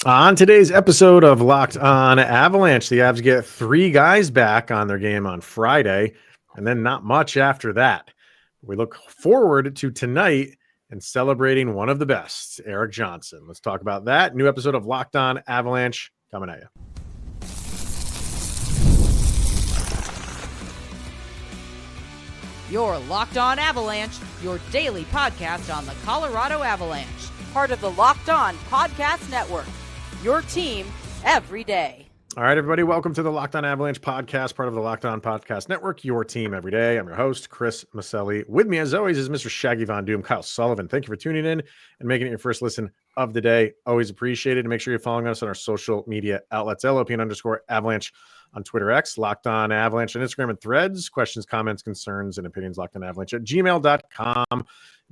On today's episode of Locked On Avalanche, the Avs get 3 guys back on their game on Friday, and then not much after that. We look forward to tonight and celebrating one of the best, Erik Johnson. Let's talk about that. New episode of Locked On Avalanche coming at you. You're Locked On Avalanche, your daily podcast on the Colorado Avalanche, part of the Locked On Podcast Network. Your team every day. All right, everybody, welcome to the Locked On Avalanche podcast, part of the Locked On Podcast Network, your team every day. I'm your host, Chris Maselli. With me, as always, is Mr. Shaggy Von Doom, Kyle Sullivan. Thank you for tuning in and making it your first listen of the day. Always appreciated. And make sure you're following us on our social media outlets, LOPN_Avalanche on Twitter X, Locked On Avalanche on Instagram and Threads. Questions, comments, concerns, and opinions, LockedOnAvalanche at gmail.com.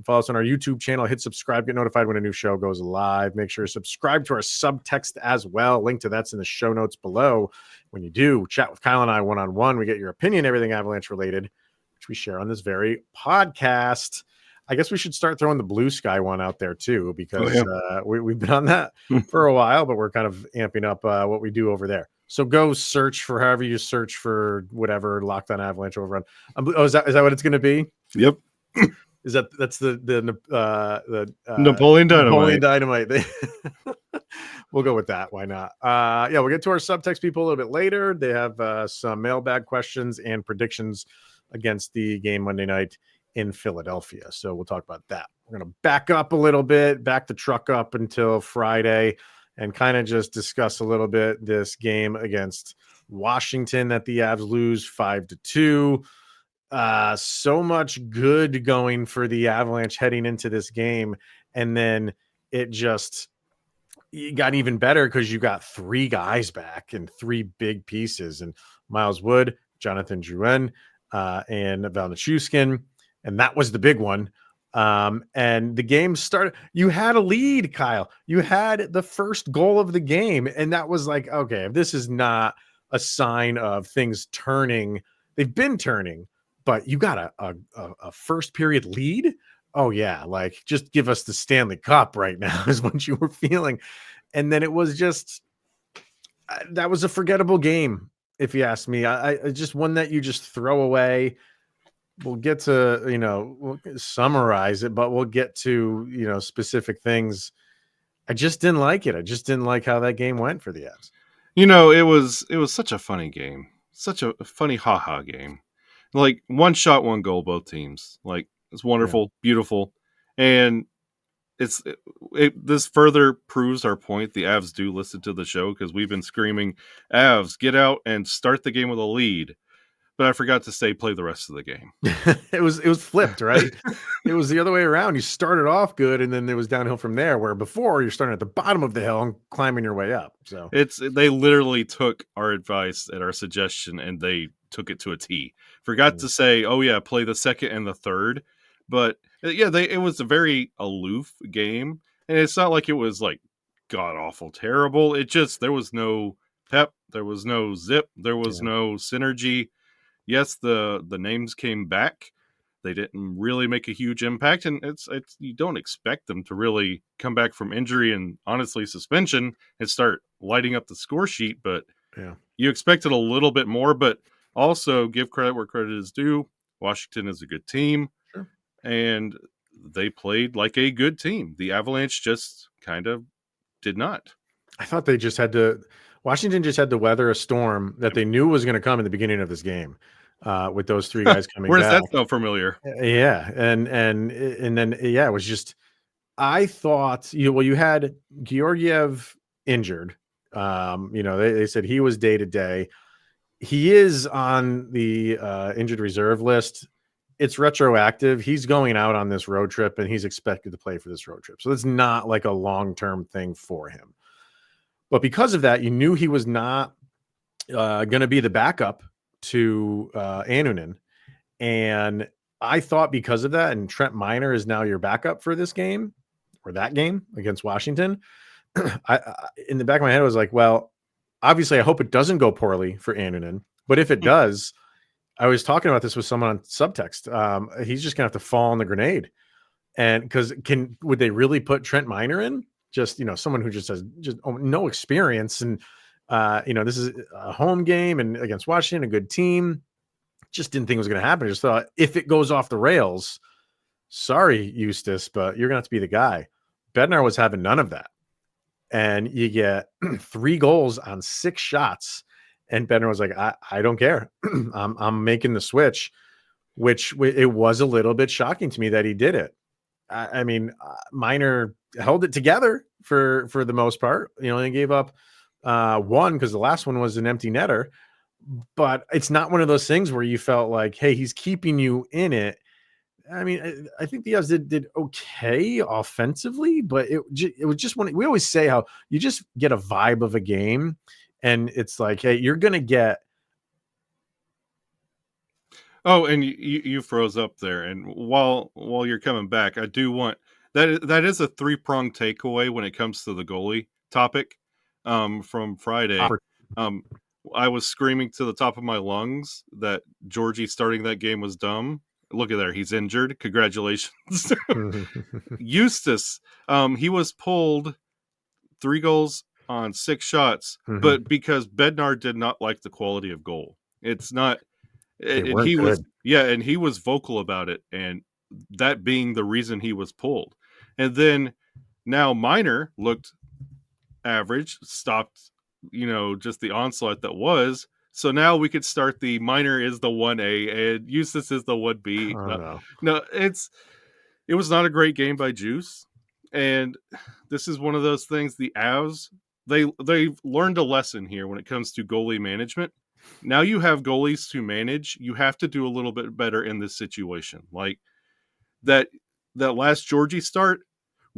Follow us on our YouTube channel. Hit subscribe. Get notified when a new show goes live. Make sure you subscribe to our subtext as well. Link to that's in the show notes below. When you do, chat with Kyle and I one-on-one. We get your opinion, everything Avalanche related, which we share on this very podcast. I guess we should start throwing the blue sky one out there too, because we've been on that for a while, but we're kind of amping up what we do over there. So go search for however you search for whatever Locked On Avalanche over on. Is that what it's going to be? Yep. That's the Napoleon Dynamite. Napoleon Dynamite. We'll go with that. Why not? We'll get to our subtext people a little bit later. They have some mailbag questions and predictions against the game Monday night in Philadelphia. So we'll talk about that. We're going to back up a little bit, back the truck up until Friday, and kind of just discuss a little bit this game against Washington that the Avs lose 5-2. So much good going for the Avalanche heading into this game, and then it got even better because you got 3 guys back and 3 big pieces, and Miles Wood, Jonathan Drouin, and Valnichuskin, and that was the big one. And the game started. You had a lead, Kyle. You had the first goal of the game, and that was like, okay, if this is not a sign of things turning, they've been turning. But you got a first period lead. Oh yeah. Like just give us the Stanley Cup right now is what you were feeling. And then it was just, that was a forgettable game. If you ask me, I just one that you just throw away. We'll get to, we'll summarize it, but we'll get to, specific things. I just didn't like it. I just didn't like how that game went for the Avs. It was such a funny game, such a funny haha game. Like one shot, one goal, both teams. Like it's wonderful, beautiful, and this further proves our point. The Avs do listen to the show because we've been screaming, "Avs, get out and start the game with a lead." But I forgot to say, play the rest of the game. It was flipped, right? It was the other way around. You started off good, and then it was downhill from there. Where before you're starting at the bottom of the hill and climbing your way up. So they literally took our advice and our suggestion, and they took it to a T. Forgot to say, oh yeah, play the second and the third. But yeah, it was a very aloof game, and it's not like it was like god awful terrible. It just there was no pep, there was no zip, there was no synergy. Yes, the names came back. They didn't really make a huge impact, and it's you don't expect them to really come back from injury and honestly suspension and start lighting up the score sheet. But you expected a little bit more. But also give credit where credit is due. Washington is a good team, and they played like a good team. The Avalanche just kind of did not. I thought they just had to. Washington just had to weather a storm that they knew was going to come in the beginning of this game. With those 3 guys coming Where's back. that so familiar? Yeah. And then, it was just, I thought, you had Georgiev injured. They said he was day to day. He is on the injured reserve list. It's retroactive. He's going out on this road trip, and he's expected to play for this road trip. So it's not like a long-term thing for him. But because of that, you knew he was not going to be the backup to Annunen, and I thought because of that, and Trent Miner is now your backup for this game or that game against Washington. I in the back of my head, I was like, well, obviously, I hope it doesn't go poorly for Annunen, but if it does, I was talking about this with someone on subtext. He's just gonna have to fall on the grenade, and because would they really put Trent Miner in? just, someone who just has just no experience. And, this is a home game and against Washington, a good team. Just didn't think it was going to happen. I just thought if it goes off the rails, sorry, Eustace, but you're going to have to be the guy. Bednar was having none of that. And you get 3 goals on 6 shots. And Bednar was like, I don't care. I'm making the switch, which it was a little bit shocking to me that he did it. I mean, Miner held it together for the most part. They gave up 1 because the last one was an empty netter. But it's not one of those things where you felt like, hey, he's keeping you in it. I mean, I think the Avs did okay offensively, but it was just we always say how you just get a vibe of a game, and it's like, hey, you're gonna get. Oh, and you froze up there, and while you're coming back, I do want that is a 3-pronged takeaway when it comes to the goalie topic from Friday. I was screaming to the top of my lungs that Georgie starting that game was dumb. Look at there. He's injured. Congratulations. Eustace, he was pulled 3 goals on 6 shots, but because Bednar did not like the quality of goal. It's not, and he was, and he was vocal about it, and that being the reason he was pulled. And then now Miner looked average, stopped, just the onslaught that was. So now we could start the Miner is the 1A and Eustace is the 1B. No, it was not a great game by Juice. And this is one of those things, the Avs, they've learned a lesson here when it comes to goalie management. Now you have goalies to manage. You have to do a little bit better in this situation. Like that last Georgie start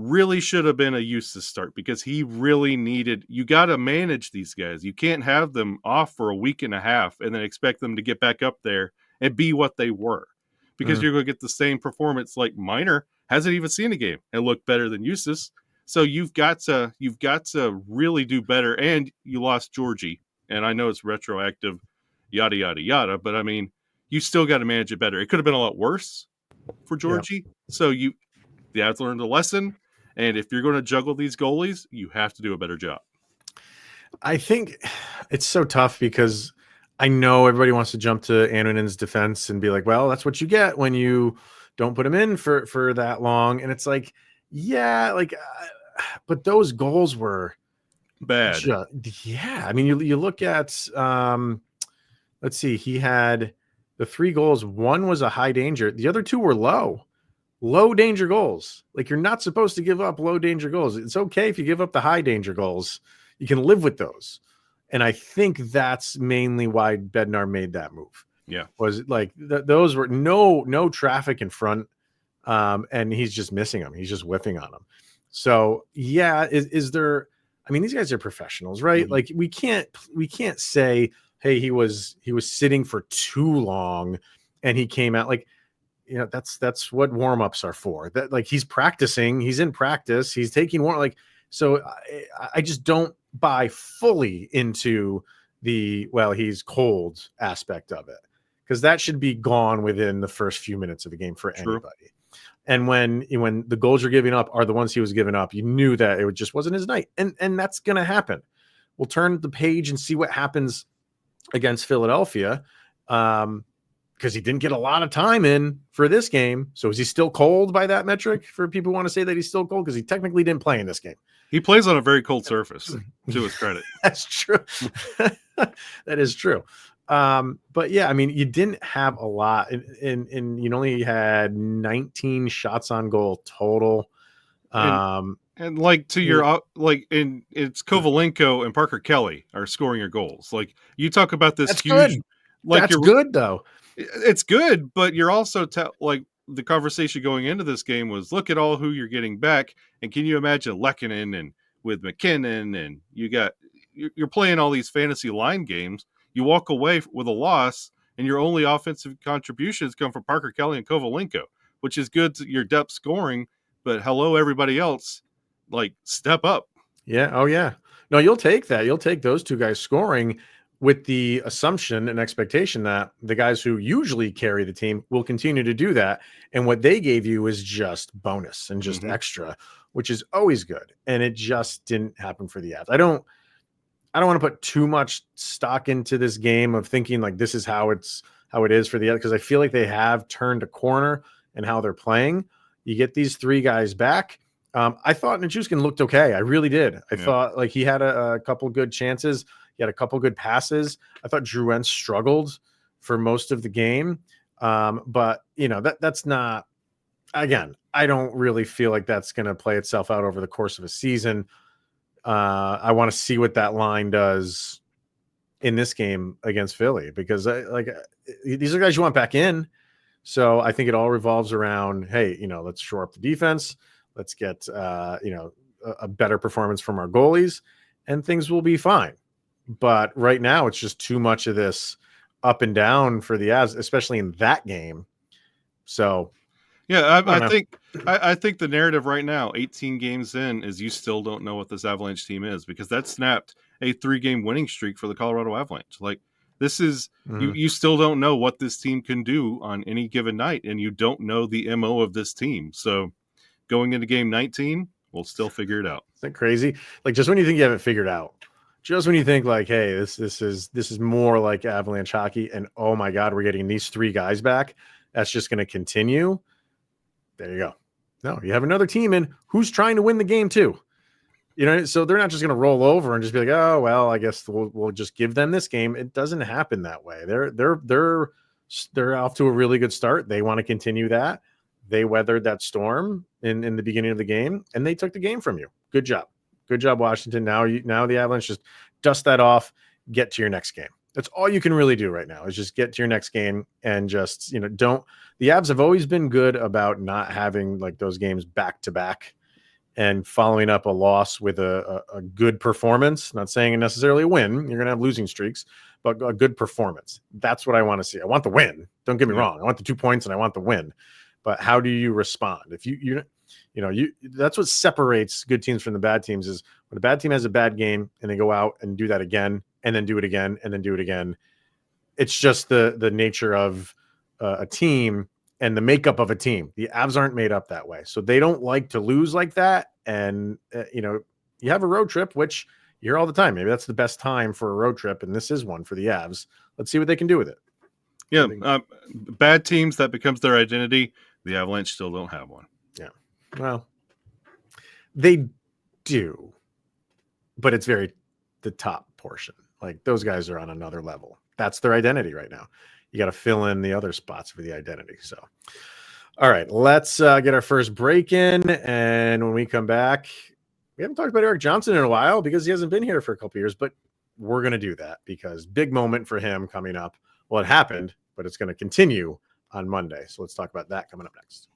really should have been a Eustace start because he really needed, you got to manage these guys. You can't have them off for a week and a half and then expect them to get back up there and be what they were, because you're going to get the same performance. Like Miner hasn't even seen a game and looked better than Eustace. So you've got to really do better. And you lost Georgie, and I know it's retroactive, yada, yada, yada, but I mean, you still got to manage it better. It could have been a lot worse for Georgie. Yeah. So the Avs learned a lesson. And if you're going to juggle these goalies, you have to do a better job. I think it's so tough because I know everybody wants to jump to Annunin's defense and be like, well, that's what you get when you don't put him in for that long. And it's like, yeah, but those goals were bad. I mean, you look at, let's see, he had the 3 goals. 1 was a high danger. The other 2 were low danger goals. Like, you're not supposed to give up low danger goals. It's okay if you give up the high danger goals. You can live with those. And I think that's mainly why Bednar made that move. Yeah. Was like those were no traffic in front. And he's just missing them. He's just whiffing on them. So yeah, is there, I mean, these guys are professionals, right? Mm-hmm. Like we can't say, hey, he was sitting for too long and he came out like, that's what warm-ups are for. That, like, he's practicing, he's in practice, he's taking so I just don't buy fully into the, well, he's cold aspect of it, because that should be gone within the first few minutes of the game for anybody. And when the goals you're giving up are the ones he was giving up, you knew that it just wasn't his night. And that's going to happen. We'll turn the page and see what happens against Philadelphia. Because he didn't get a lot of time in for this game. So is he still cold by that metric for people who want to say that he's still cold? Because he technically didn't play in this game. He plays on a very cold surface, to his credit. That's true. That is true. But yeah, I mean, you didn't have a lot, and you only had 19 shots on goal total. And like to your it's Kovalenko and Parker Kelly are scoring your goals. Like, you talk about this that's huge. Good. Like, that's good though. It's good, but you're also like the conversation going into this game was, look at all who you're getting back, and can you imagine Lehkonen and with McKinnon, and you're playing all these fantasy line games. You walk away with a loss, and your only offensive contributions come from Parker Kelly and Kovalenko, which is good to your depth scoring. But hello, everybody else, like, step up. Yeah. Oh yeah. No, you'll take that. You'll take those 2 guys scoring, with the assumption and expectation that the guys who usually carry the team will continue to do that. And what they gave you is just bonus and just extra, which is always good. And it just didn't happen for the Avs. I don't want to put too much stock into this game of thinking like this is how it is for the Avs, because I feel like they have turned a corner in how they're playing. You get these three guys back. I thought Nichushkin looked okay. I really did. I thought like he had a couple good chances. He had a couple good passes. I thought Drouin struggled for most of the game. But that's not, again, I don't really feel like that's going to play itself out over the course of a season. I want to see what that line does in this game against Philly, because these are guys you want back in. So I think it all revolves around, hey, let's shore up the defense. Let's get, a better performance from our goalies, and things will be fine. But right now it's just too much of this up and down for the Avs, especially in that game. So yeah, I think the narrative right now, 18 games in, is you still don't know what this Avalanche team is, because that snapped a 3-game winning streak for the Colorado Avalanche. Like, this is you still don't know what this team can do on any given night, and you don't know the MO of this team. So going into game 19, we'll still figure it out. Isn't that crazy? Like, just when you think you have it figured out, just when you think like, hey, this is more like Avalanche hockey, and oh my God, we're getting these three guys back, that's just going to continue. There you go. No, you have another team in who's trying to win the game too. So they're not just going to roll over and just be like, oh well, I guess we'll just give them this game. It doesn't happen that way. They're off to a really good start. They want to continue that. They weathered that storm in the beginning of the game, and they took the game from you. Good job. Good job, Washington. Now the Avalanche just dust that off, get to your next game. That's all you can really do right now, is just get to your next game, and just, don't. The Avs have always been good about not having like those games back to back and following up a loss with a good performance. Not saying necessarily a win. You're going to have losing streaks, but a good performance. That's what I want to see. I want the win. Don't get me wrong. I want the 2 points and I want the win. But how do you respond? If you that's what separates good teams from the bad teams, is when a bad team has a bad game and they go out and do that again, and then do it again, and then do it again. It's just the nature of a team and the makeup of a team. The Avs aren't made up that way, so they don't like to lose like that. And you have a road trip, which you hear all the time. Maybe that's the best time for a road trip, and this is one for the Avs. Let's see what they can do with it. Yeah, bad teams, that becomes their identity. The Avalanche still don't have one. Yeah, well, they do, but it's the top portion. Like, those guys are on another level. That's their identity right now. You got to fill in the other spots for the identity. So, all right, let's get our first break in. And when we come back, we haven't talked about Erik Johnson in a while because he hasn't been here for a couple of years, but we're going to do that because big moment for him coming up. Well, it happened, but it's going to continue on Monday. So let's talk about that coming up next.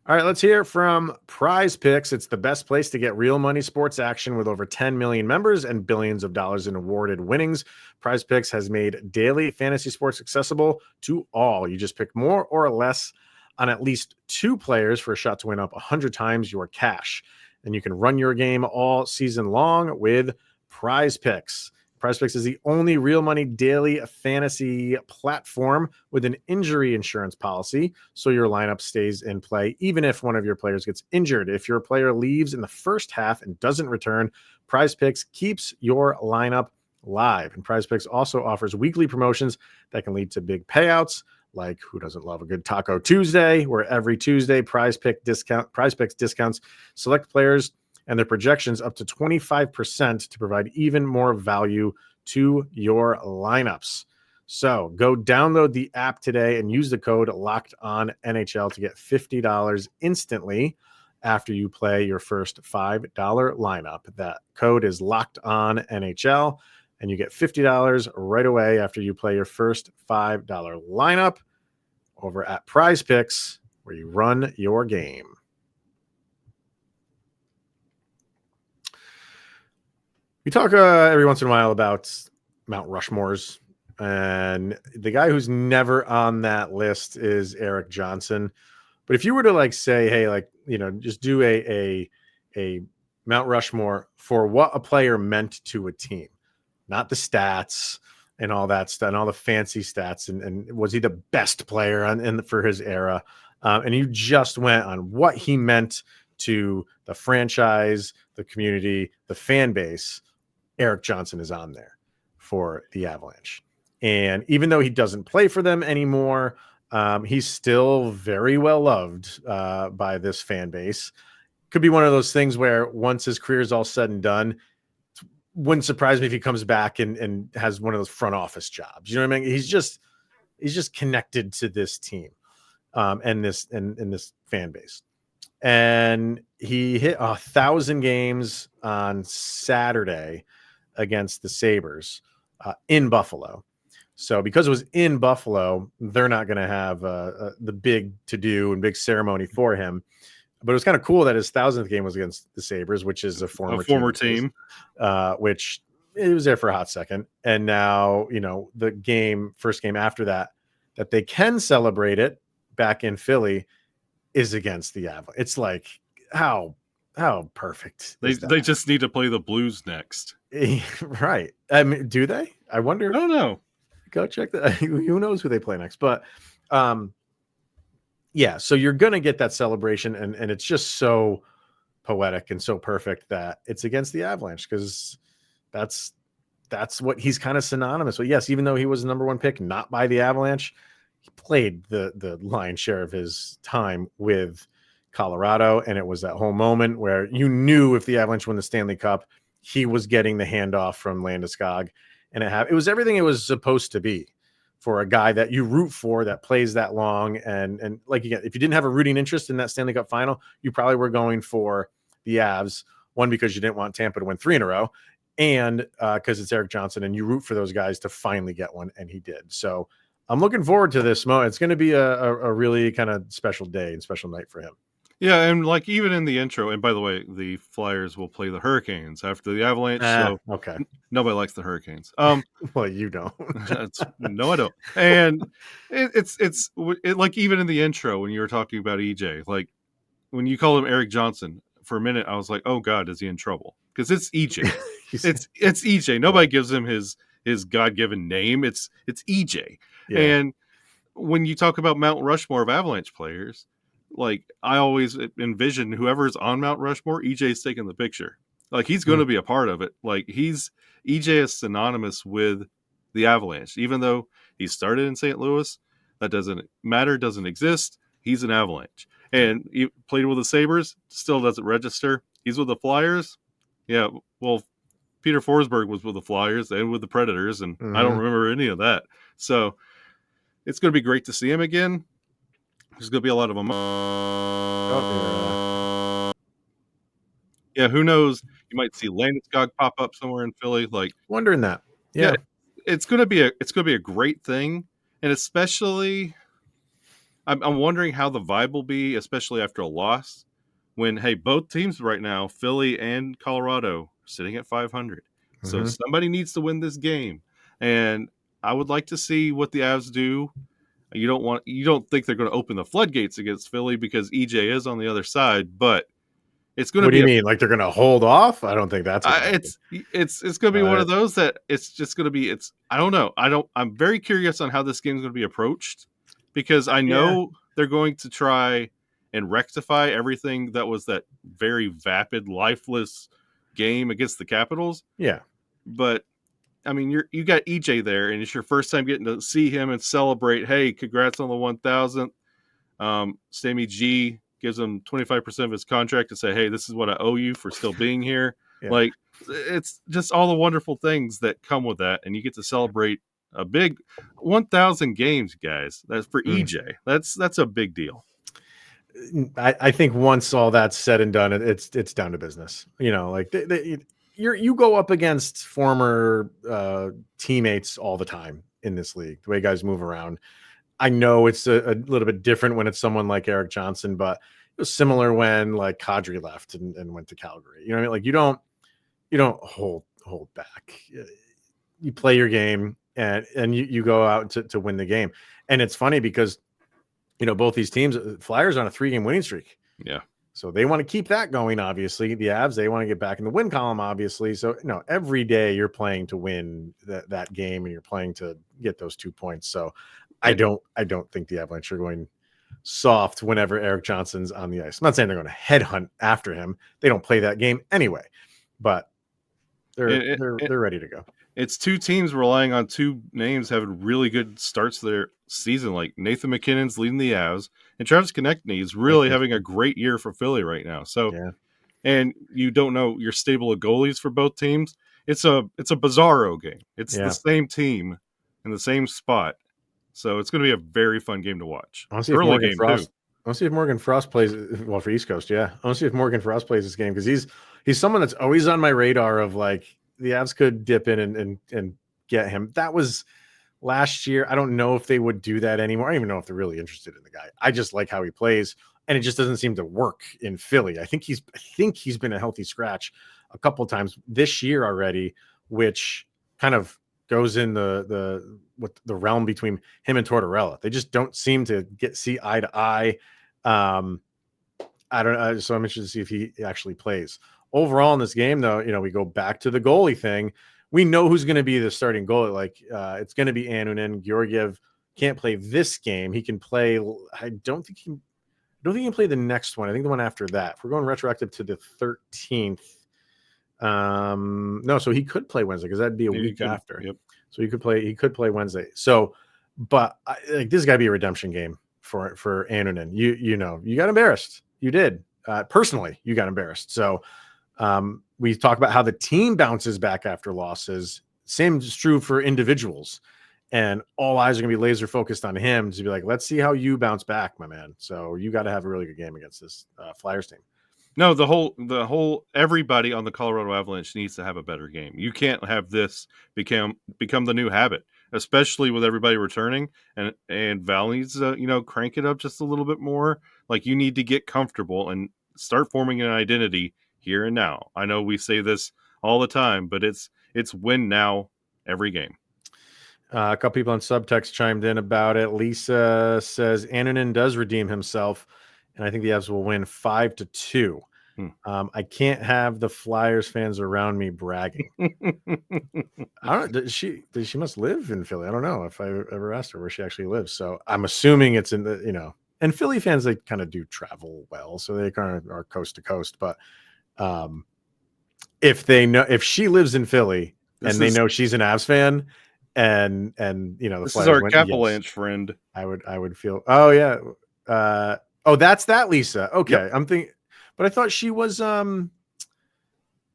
All right, let's hear from Prize Picks. It's the best place to get real money sports action with over 10 million members and billions of dollars in awarded winnings. Prize Picks has made daily fantasy sports accessible to all. You just pick more or less on at least 2 players for a shot to win up 100 times your cash. And you can run your game all season long with Prize Picks. Prize Picks is the only real money daily fantasy platform with an injury insurance policy, so your lineup stays in play even if one of your players gets injured. If your player leaves in the first half and doesn't return, Prize Picks keeps your lineup live. And Prize Picks also offers weekly promotions that can lead to big payouts, like who doesn't love a good Taco Tuesday, where every Tuesday Prize Picks discounts select players and their projections up to 25% to provide even more value to your lineups. So go download the app today and use the code LOCKEDONNHL to get $50 instantly after you play your first $5 lineup. That code is LOCKEDONNHL, and you get $50 right away after you play your first $5 lineup over at Prize Picks, where you run your game. We talk every once in a while about Mount Rushmores, and the guy who's never on that list is Erik Johnson. But if you were to say, hey, just do a Mount Rushmore for what a player meant to a team, not the stats and all that stuff and all the fancy stats, and was he the best player for his era? and you just went on what he meant to the franchise, the community, the fan base. Erik Johnson is on there for the Avalanche. And even though he doesn't play for them anymore, he's still very well loved by this fan base. Could be one of those things where once his career is all said and done, wouldn't surprise me if he comes back and has one of those front office jobs. You know what I mean? He's just connected to this team and this fan base. And he hit 1,000 games on Saturday against the Sabres in Buffalo. So because it was in Buffalo, they're not going to have the big to-do and big ceremony for him. But it was kind of cool that his 1,000th game was against the Sabres, which is a former team. Which it was there for a hot second. And now, the first game after that they can celebrate it back in Philly is against the Avalanche. It's like, how perfect. They just need to play the Blues next. Right. I mean, do they? I wonder. I don't know. Go check that. Who knows who they play next? But yeah, so you're going to get that celebration, and it's just so poetic and so perfect that it's against the Avalanche, because that's what he's kind of synonymous with. Yes, even though he was the number one pick, not by the Avalanche, he played the lion's share of his time with Colorado, and it was that whole moment where you knew if the Avalanche won the Stanley Cup, he was getting the handoff from Landeskog, and it was everything it was supposed to be for a guy that you root for, that plays that long. And like, again, if you didn't have a rooting interest in that Stanley Cup final, you probably were going for the Avs, one, because you didn't want Tampa to win 3 in a row, and because it's Erik Johnson, and you root for those guys to finally get one, and he did. So I'm looking forward to this moment. It's going to be a really kind of special day and special night for him. Yeah, and like even in the intro, and by the way, the Flyers will play the Hurricanes after the Avalanche. So okay, nobody likes the Hurricanes. Well, you don't. No, I don't. And it's like even in the intro when you were talking about EJ, like when you call him Erik Johnson, for a minute I was like, oh God, is he in trouble? Because it's EJ. it's EJ. Nobody gives him his God-given name. It's EJ. Yeah. And when you talk about Mount Rushmore of Avalanche players, like I always envision whoever's on Mount Rushmore, EJ's taking the picture. Like he's going to be a part of it. Like EJ is synonymous with the Avalanche, even though he started in St. Louis. That doesn't matter. Doesn't exist. He's an Avalanche, and he played with the Sabres. Still doesn't register. He's with the Flyers. Yeah. Well, Peter Forsberg was with the Flyers and with the Predators, and I don't remember any of that. So it's going to be great to see him again. There's going to be a lot of them. Yeah, who knows? You might see Landeskog pop up somewhere in Philly. Like wondering that. Yeah, it's going to be a great thing, and especially, I'm wondering how the vibe will be, especially after a loss. When both teams right now, Philly and Colorado, are sitting at 500. So somebody needs to win this game, and I would like to see what the Avs do. You don't think they're going to open the floodgates against Philly because EJ is on the other side, but it's going to be. What do you mean? Like they're going to hold off? I don't think that's. It's going to be one of those that it's just going to be. I don't know. I'm very curious on how this game is going to be approached, because I know they're going to try and rectify everything that was that very vapid, lifeless game against the Capitals. Yeah, but. I mean, you got EJ there, and it's your first time getting to see him and celebrate. Hey, congrats on the 1,000th. Sammy G gives him 25% of his contract to say, hey, this is what I owe you for still being here. Yeah. Like, it's just all the wonderful things that come with that, and you get to celebrate a big 1,000 games, guys. That's for EJ. That's a big deal. I think once all that's said and done, it's down to business. Like you go up against former teammates all the time in this league, the way guys move around. I know it's a little bit different when it's someone like Erik Johnson, but it was similar when like Kadri left and went to Calgary. You know what I mean? Like you don't hold back. You play your game and you go out to win the game. And it's funny because, both these teams, Flyers on a 3-game winning streak. Yeah. So they want to keep that going, obviously. The Avs, they want to get back in the win column, obviously. So, every day you're playing to win that game, and you're playing to get those 2 points. So I don't think the Avalanche are going soft whenever Erik Johnson's on the ice. I'm not saying they're going to headhunt after him. They don't play that game anyway, but they're ready to go. It's two teams relying on two names having really good starts to their season. Like Nathan McKinnon's leading the Avs, and Travis Konechny is really having a great year for Philly right now. So, and you don't know your stable of goalies for both teams. It's a bizarro game. It's the same team in the same spot. So it's going to be a very fun game to watch. I want to see if Morgan Frost. I want to see if Morgan Frost plays. Well, for East Coast, I want to see if Morgan Frost plays this game, because he's someone that's always on my radar of like the Avs could dip in and get him. That was last year. I don't know if they would do that anymore. I don't even know if they're really interested in the guy. I just like how he plays, and it just doesn't seem to work in Philly. I think he's been a healthy scratch a couple times this year already, which kind of goes in the realm between him and Tortorella. They just don't seem to see eye to eye. I don't know. So I'm interested to see if he actually plays. Overall in this game, though, we go back to the goalie thing. We know who's going to be the starting goalie. Like it's going to be Annunen. Georgiev can't play this game. He can play. I don't think he can play the next one. I think the one after that. If we're going retroactive to the 13th. No, so he could play Wednesday, because that'd be a week after. Yep. So he could play Wednesday. So, but this has got to be a redemption game for Annunen. You got embarrassed. You did. Personally, you got embarrassed. So we talk about how the team bounces back after losses. Same is true for individuals. And all eyes are going to be laser focused on him to be like, let's see how you bounce back, my man. So you got to have a really good game against this Flyers team. No, the whole everybody on the Colorado Avalanche needs to have a better game. You can't have this become the new habit, especially with everybody returning, and Val needs to crank it up just a little bit more. Like, you need to get comfortable and start forming an identity here and now. I know we say this all the time, but it's win now every game. A couple people on subtext chimed in about it. Lisa says Annunen does redeem himself, and I think the Avs will win 5-2. I can't have the Flyers fans around me bragging. I don't. She must live in Philly. I don't know if I ever asked her where she actually lives. So I'm assuming it's in the And Philly fans, they kind of do travel well, so they kind of are coast to coast. But if she lives in Philly they know she's an Avs fan, and the this Flyers is our Avalanche friend. I would feel. Oh yeah. That's that Lisa. Okay, yep. I'm thinking, but I thought she was.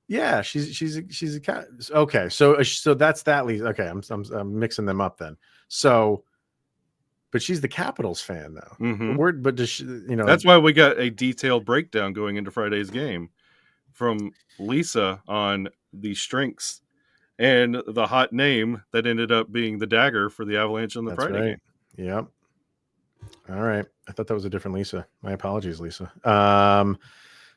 Yeah, she's a cat. Okay, so that's that Lisa. Okay, I'm mixing them up then. So, but she's the Capitals fan though. Mm-hmm. But does she? That's why we got a detailed breakdown going into Friday's game from Lisa on the strengths and the hot name that ended up being the dagger for the Avalanche on the Friday game. Yep. All right. I thought that was a different Lisa. My apologies, Lisa.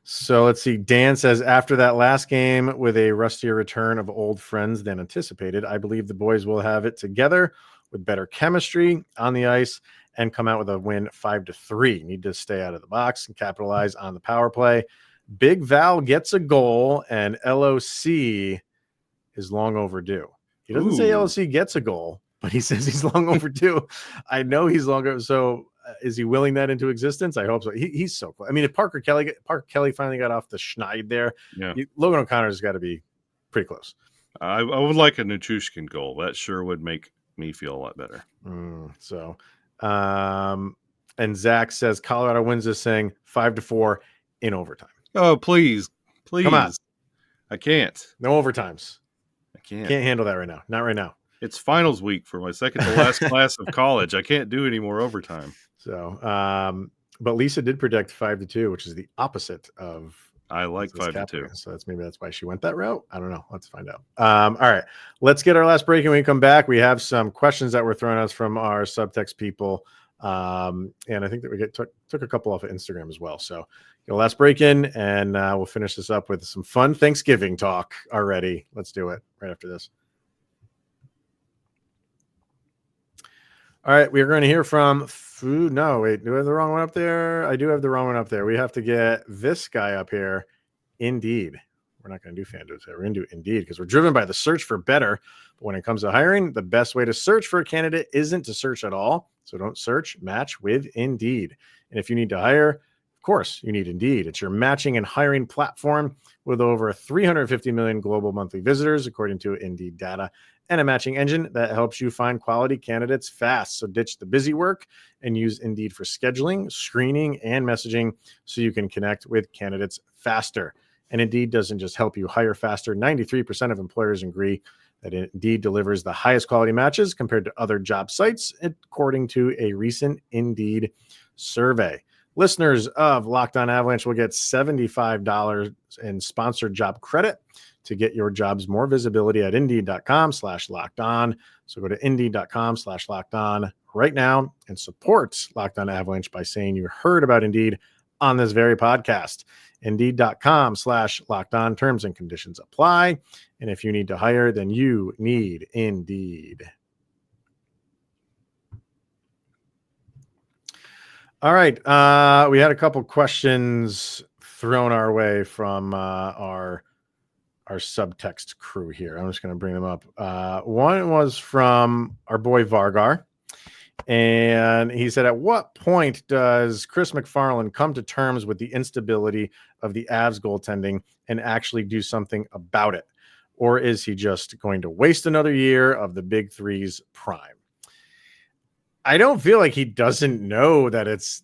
So let's see. Dan says, after that last game with a rustier return of old friends than anticipated, I believe the boys will have it together with better chemistry on the ice and come out with a win 5-3. Need to stay out of the box and capitalize on the power play. Big Val gets a goal, and LOC is long overdue. He doesn't say LOC gets a goal, but he says he's long overdue. I know he's long overdue. So is he willing that into existence? I hope so. He's so close. I mean, if Parker Kelly finally got off the schneid there, Logan O'Connor's got to be pretty close. I would like a Nichushkin goal. That sure would make me feel a lot better. And Zach says Colorado wins this thing 5-4 in overtime. Oh, please. Come on. I can't. No overtimes. I can't handle that right now. Not right now. It's finals week for my second to last class of college. I can't do any more overtime. So, but Lisa did predict 5-2, which is the opposite of. I like 5-2. So that's why she went that route. I don't know. Let's find out. All right, let's get our last break, and when we come back, we have some questions that were thrown at us from our subtext people, and I think that we took a couple off of Instagram as well. So, last break in, and we'll finish this up with some fun Thanksgiving talk already. Let's do it right after this. All right, we are going to hear from Food. No, wait, do I have the wrong one up there? I do have the wrong one up there. We have to get this guy up here. Indeed. We're not going to do Fandudes here. We're going to do Indeed because we're driven by the search for better. But when it comes to hiring, the best way to search for a candidate isn't to search at all. So don't search, match with Indeed. And if you need to hire, of course, you need Indeed. It's your matching and hiring platform with over 350 million global monthly visitors, according to Indeed data, and a matching engine that helps you find quality candidates fast. So ditch the busy work and use Indeed for scheduling, screening, and messaging so you can connect with candidates faster. And Indeed doesn't just help you hire faster. 93% of employers agree that Indeed delivers the highest quality matches compared to other job sites, according to a recent Indeed survey. Listeners of Locked On Avalanche will get $75 in sponsored job credit to get your jobs more visibility at Indeed.com/locked-on. So go to Indeed.com/locked-on right now and support Locked On Avalanche by saying you heard about Indeed on this very podcast. Indeed.com/locked-on. Terms and conditions apply. And if you need to hire, then you need Indeed. All right. We had a couple questions thrown our way from our subtext crew here. I'm just going to bring them up. One was from our boy Vargar. And he said, at what point does Chris McFarland come to terms with the instability of the Avs goaltending and actually do something about it? Or is he just going to waste another year of the big three's prime? I don't feel like he doesn't know that it's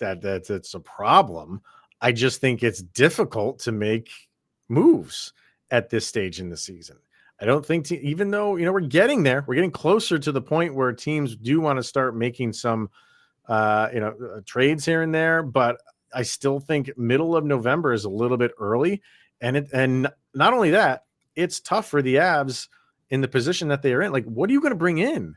a problem. I just think it's difficult to make moves at this stage in the season. I don't think, even though, we're getting there, we're getting closer to the point where teams do want to start making some, trades here and there. But I still think middle of November is a little bit early. And not only that, it's tough for the Avs in the position that they are in. Like, what are you going to bring in?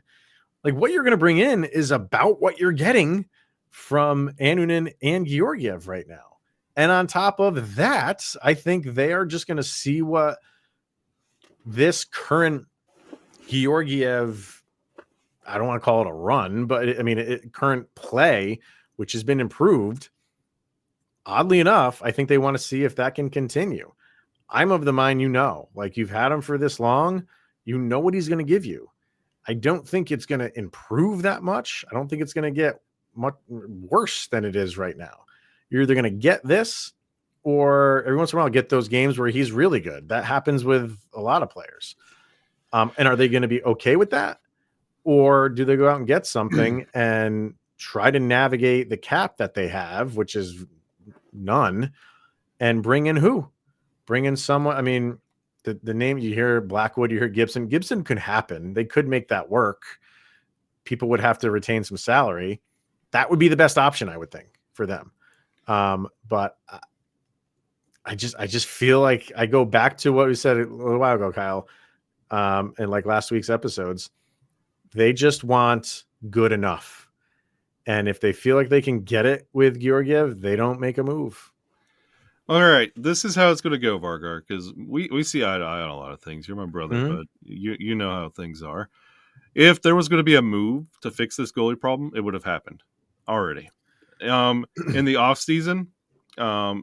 Like, what you're going to bring in is about what you're getting from Annunen and Georgiev right now. And on top of that, I think they are just going to see what this current Georgiev, I don't want to call it a run, but current play, which has been improved. Oddly enough, I think they want to see if that can continue. I'm of the mind, like, you've had him for this long, what he's going to give you. I don't think it's going to improve that much. I don't think it's going to get much worse than it is right now. You're either going to get this, or every once in a while get those games where he's really good. That happens with a lot of players. And are they going to be okay with that? Or do they go out and get something and try to navigate the cap that they have, which is none, and bring in who? Bring in someone. I mean, the name, you hear Blackwood, you hear Gibson. Gibson could happen. They could make that work. People would have to retain some salary. That would be the best option, I would think, for them. But I just feel like I go back to what we said a little while ago, Kyle, in like last week's episodes. They just want good enough. And if they feel like they can get it with Georgiev, they don't make a move. All right, this is how it's going to go, Vargar, because we see eye to eye on a lot of things. You're my brother, but you know how things are. If there was going to be a move to fix this goalie problem, it would have happened already. In the offseason,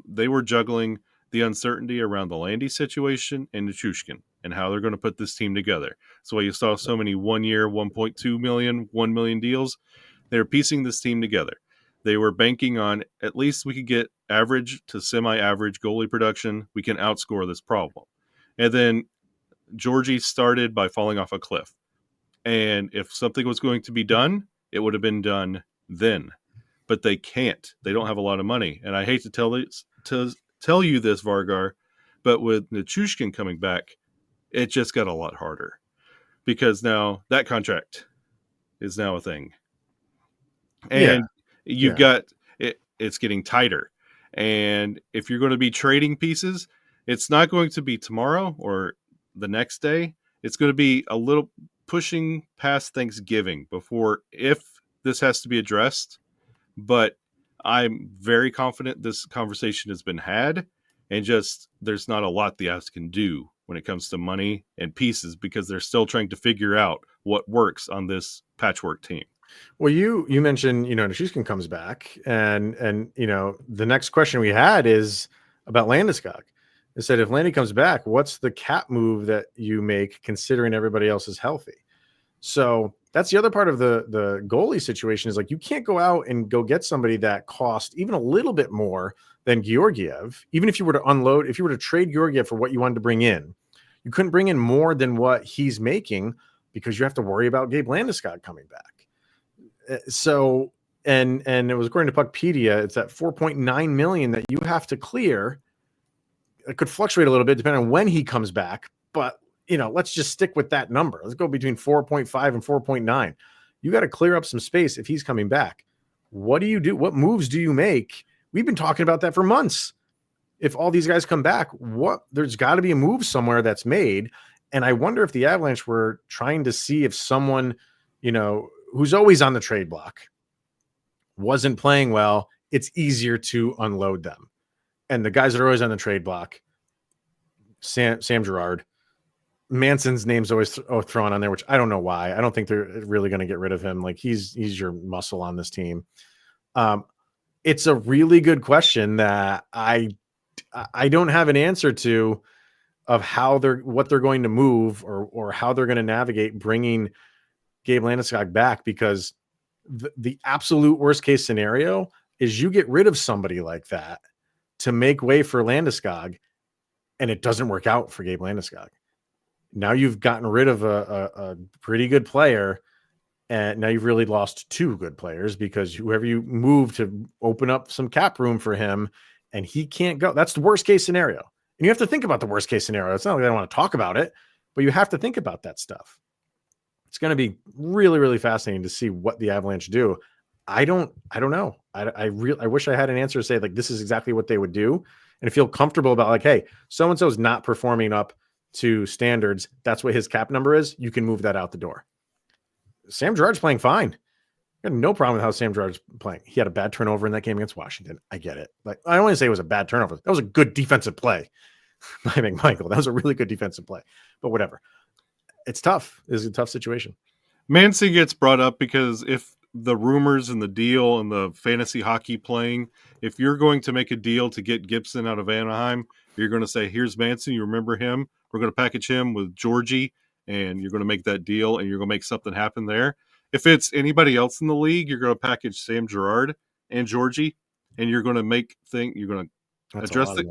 they were juggling the uncertainty around the Landy situation and Nichushkin and how they're going to put this team together. So you saw so many 1 year, 1.2 million, 1 million deals. They were piecing this team together. They were banking on at least we could get average to semi-average goalie production. We can outscore this problem. And then Georgie started by falling off a cliff. And if something was going to be done, it would have been done then. But they can't. They don't have a lot of money. And I hate to tell you this, Vargar, but with Nichushkin coming back, it just got a lot harder. Because now that contract is now a thing. And you've got it, it's getting tighter. And if you're going to be trading pieces, it's not going to be tomorrow or the next day. It's going to be a little pushing past Thanksgiving before, if this has to be addressed. But I'm very confident this conversation has been had, and just there's not a lot the Avs can do when it comes to money and pieces, because they're still trying to figure out what works on this patchwork team. Well, you mentioned, Nichushkin comes back, and the next question we had is about Landeskog. It said, if Landy comes back, what's the cap move that you make considering everybody else is healthy? So that's the other part of the goalie situation is like, you can't go out and go get somebody that cost even a little bit more than Georgiev. Even if you were to unload, if you were to trade Georgiev for what you wanted to bring in, you couldn't bring in more than what he's making because you have to worry about Gabe Landeskog coming back. So, and it was according to Puckpedia, it's at 4.9 million that you have to clear. It could fluctuate a little bit depending on when he comes back, but let's just stick with that number. Let's go between 4.5 and 4.9. You got to clear up some space if he's coming back. What do you do? What moves do you make? We've been talking about that for months. If all these guys come back, there's got to be a move somewhere that's made. And I wonder if the Avalanche were trying to see if someone, who's always on the trade block wasn't playing well, it's easier to unload them. And the guys that are always on the trade block, Sam Girard, Manson's name's always thrown on there, which I don't know why. I don't think they're really going to get rid of him. Like he's your muscle on this team. It's a really good question that I don't have an answer to of what they're going to move or how they're going to navigate bringing Gabe Landeskog back, because the absolute worst case scenario is you get rid of somebody like that to make way for Landeskog, and it doesn't work out for Gabe Landeskog. Now you've gotten rid of a pretty good player, and now you've really lost two good players because whoever you move to open up some cap room for him, and he can't go. That's the worst case scenario. And you have to think about the worst case scenario. It's not like I don't want to talk about it, but you have to think about that stuff. It's going to be really, really fascinating to see what the Avalanche do. I don't know. I wish I had an answer to say like, this is exactly what they would do. And feel comfortable about like, hey, so-and-so is not performing up to standards. That's what his cap number is. You can move that out the door. Sam Girard's playing fine. I got no problem with how Sam Girard's playing. He had a bad turnover in that game against Washington. I get it. Like, I don't want to say it was a bad turnover. That was a good defensive play by McMichael. That was a really good defensive play. But whatever. It's tough. It's a tough situation. Mansing gets brought up because if the rumors and the deal and the fantasy hockey playing, if you're going to make a deal to get Gibson out of Anaheim, you're going to say, here's Manson. You remember him. We're going to package him with Georgie, and you're going to make that deal, and you're going to make something happen there. If it's anybody else in the league, you're going to package Sam Girard and Georgie, and you're going to you're going to address it.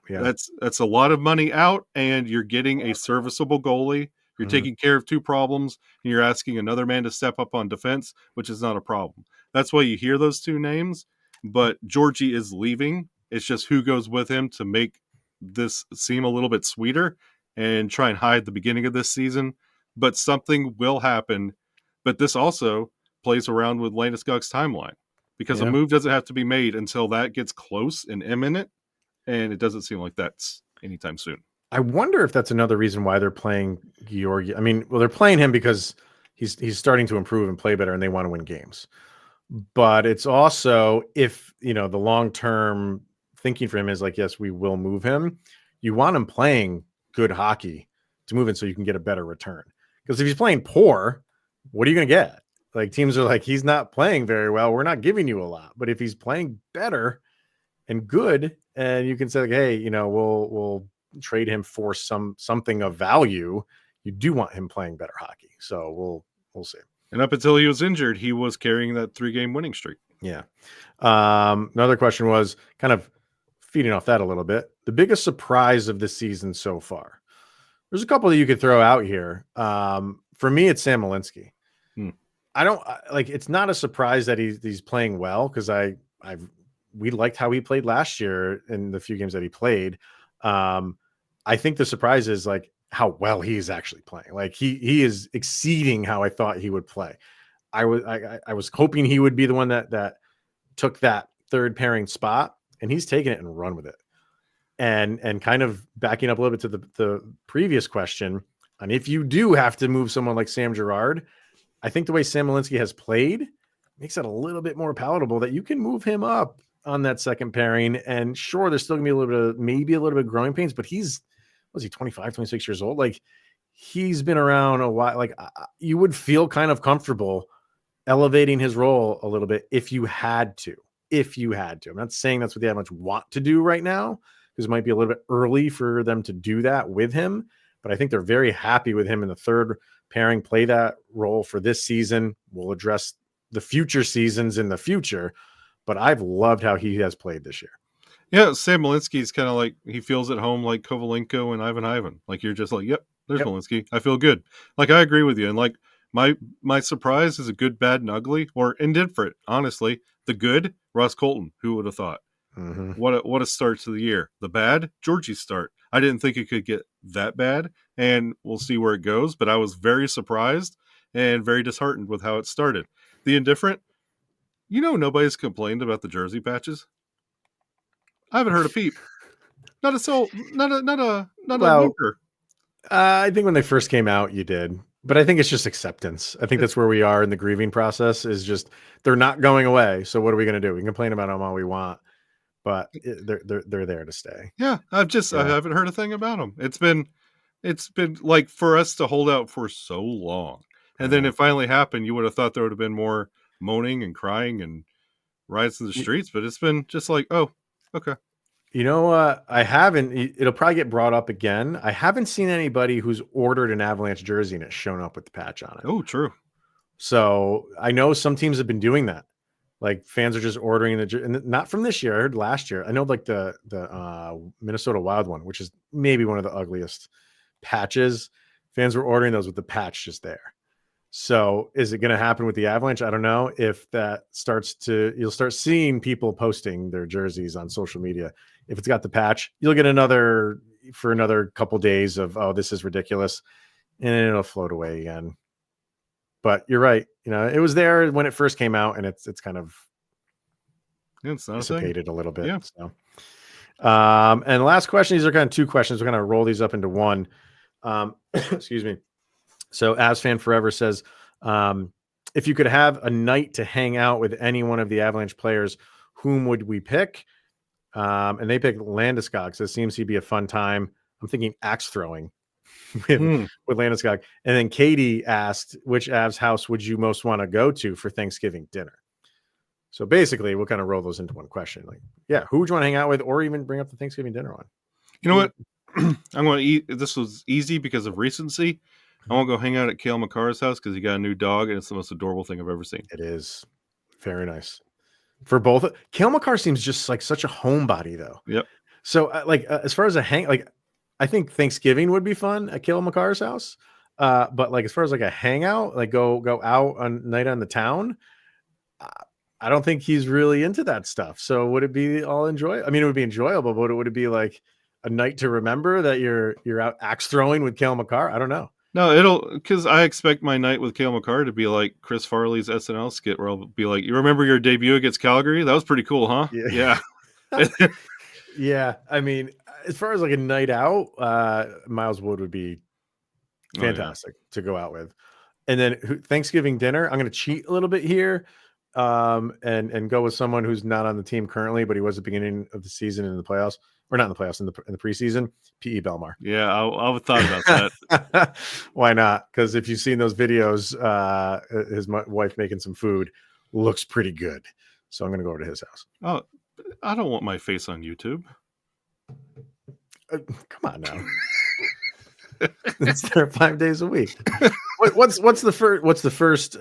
Yeah. That's a lot of money out, and you're getting a serviceable goalie. You're taking care of two problems, and you're asking another man to step up on defense, which is not a problem. That's why you hear those two names, but Georgie is leaving. It's just who goes with him to make this seem a little bit sweeter and try and hide the beginning of this season. But something will happen. But this also plays around with Landeskog's timeline, because a move doesn't have to be made until that gets close and imminent, and it doesn't seem like that's anytime soon. I wonder if that's another reason why they're playing Georgi. I mean, well, they're playing him because he's starting to improve and play better, and they want to win games. But it's also, if the long-term thinking for him is like, yes, we will move him. You want him playing good hockey to move in so you can get a better return. Because if he's playing poor, what are you going to get? Like, teams are like, he's not playing very well. We're not giving you a lot. But if he's playing better and good, and you can say, like, hey, we'll trade him for something of value, you do want him playing better hockey. So we'll see. And up until he was injured, he was carrying that 3-game winning streak. Yeah. Another question was kind of feeding off that a little bit. The biggest surprise of the season so far. There's a couple that you could throw out here. For me, it's Sam Malinski. I don't like. It's not a surprise that he's playing well, because we liked how he played last year in the few games that he played. I think the surprise is like how well he's actually playing. Like he is exceeding how I thought he would play. I was hoping he would be the one that took that third pairing spot, and he's taken it and run with it. And kind of backing up a little bit to the previous question, and if you do have to move someone like Sam Girard, I think the way Sam Malinski has played makes it a little bit more palatable that you can move him up on that second pairing. And sure, there's still gonna be maybe a little bit of growing pains, but was he 25, 26 years old? Like, he's been around a while. Like, you would feel kind of comfortable elevating his role a little bit if you had to. I'm not saying that's what the Avalanche want to do right now, because it might be a little bit early for them to do that with him. But I think they're very happy with him in the third pairing, play that role for this season. We'll address the future seasons in the future, but I've loved how he has played this year. Yeah, Sam Malinski is kind of like, he feels at home like Kovalenko and Ivan. Like, you're just like, yep, there's Malinski. I feel good. Like, I agree with you. And like, my surprise is a good, bad, and ugly, or indifferent, honestly. The good, Ross Colton. Who would have thought? Mm-hmm. What a start to the year. The bad, Georgie's start. I didn't think it could get that bad, and we'll see where it goes, but I was very surprised and very disheartened with how it started. The indifferent, nobody's complained about the jersey patches. I haven't heard a peep. Not a soul. Not a whimper. I think when they first came out, you did. But I think it's just acceptance. I think that's where we are in the grieving process, is just they're not going away. So what are we going to do? We can complain about them all we want, but they're there to stay. Yeah, I haven't heard a thing about them. It's been like, for us to hold out for so long, and then it finally happened. You would have thought there would have been more moaning and crying and riots in the streets, but it's been just like, oh, okay. I haven't. It'll probably get brought up again. I haven't seen anybody who's ordered an Avalanche jersey and it's shown up with the patch on it. Oh, true. So I know some teams have been doing that. Like, fans are just ordering and not from this year. I heard last year. I know, like the Minnesota Wild one, which is maybe one of the ugliest patches. Fans were ordering those with the patch just there. So is it going to happen with the Avalanche? I don't know. If that you'll start seeing people posting their jerseys on social media. If it's got the patch, you'll get another couple days of, oh, this is ridiculous, and then it'll float away again. But you're right. It was there when it first came out, and it's kind of dissipated a little bit. Yeah. So, and last question. These are kind of two questions. We're going to roll these up into one. Excuse me. So AsFan Forever says, if you could have a night to hang out with any one of the Avalanche players, whom would we pick? And they picked Landeskog. So it seems to be a fun time. I'm thinking axe throwing with Landeskog. And then Katie asked, which Avs house would you most want to go to for Thanksgiving dinner? So basically, we'll kind of roll those into one question. Like, yeah, who would you want to hang out with, or even bring up the Thanksgiving dinner on? You know what? I'm going to eat. This was easy because of recency. I want to go hang out at Cale Makar's house because he got a new dog, and it's the most adorable thing I've ever seen. It is very nice for both. Cale Makar seems just like such a homebody, though. Yep. So, as far as I think Thanksgiving would be fun at Cale Makar's house. But like, as far as like a hangout, like go out on night on the town, I don't think he's really into that stuff. So would it be all enjoyable? I mean, it would be enjoyable, but would it be like a night to remember that you're out axe throwing with Cale Makar? I don't know. No, because I expect my night with Cale Makar to be like Chris Farley's SNL skit, where I'll be like, "You remember your debut against Calgary? That was pretty cool, huh?" Yeah. Yeah. I mean, as far as like a night out, Miles Wood would be fantastic to go out with. And then Thanksgiving dinner, I'm going to cheat a little bit here, and go with someone who's not on the team currently, but he was at the beginning of the season in the playoffs. Or not in the playoffs, in the preseason, P.E. Bellemare. Yeah, I thought about that. Why not? Because if you've seen those videos, his wife making some food looks pretty good. So I'm going to go over to his house. Oh, I don't want my face on YouTube. Come on now. It's there 5 days a week. What's the first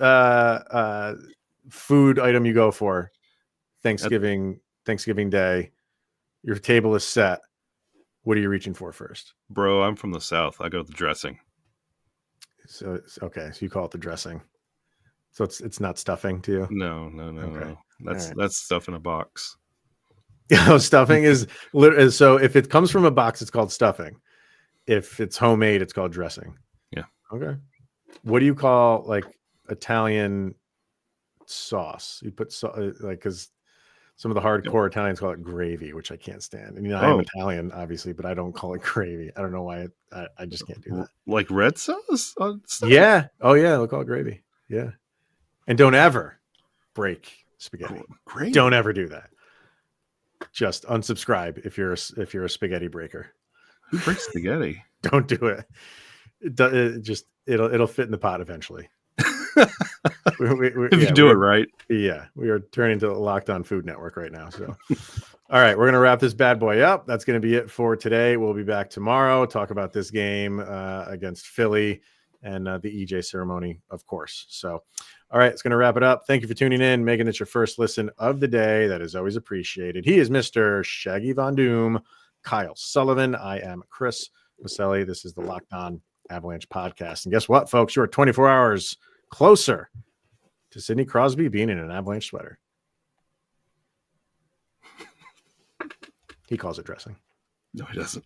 food item you go for Thanksgiving Day? Your table is set. What are you reaching for first? Bro, I'm from the South. I go with the dressing. So okay, so you call it the dressing. So it's not stuffing to you? No. Okay. No. That's stuff in a box. Yeah, stuffing is so if it comes from a box, it's called stuffing. If it's homemade, it's called dressing. Yeah. Okay. What do you call like Italian sauce? You put because some of the hardcore Italians call it gravy, which I can't stand. I mean, I'm Italian, obviously, but I don't call it gravy. I don't know why. I just can't do that. Like red sauce? Yeah. Oh, yeah. They'll call it gravy. Yeah. And don't ever break spaghetti. Gravy. Don't ever do that. Just unsubscribe if you're a spaghetti breaker. Who breaks spaghetti? Don't do it. It'll fit in the pot eventually. If you do it right. Yeah, we are turning to the Locked On Food Network right now. So, all right, we're going to wrap this bad boy up. That's going to be it for today. We'll be back tomorrow, talk about this game against Philly, and the EJ ceremony, of course. So, all right, it's going to wrap it up. Thank you for tuning in, making it your first listen of the day. That is always appreciated. He is Mr. Shaggy Von Doom, Kyle Sullivan. I am Chris Maselli. This is the Locked On Avalanche podcast. And guess what, folks? You're 24 hours closer to Sidney Crosby being in an Avalanche sweater. He calls it dressing. No, he doesn't.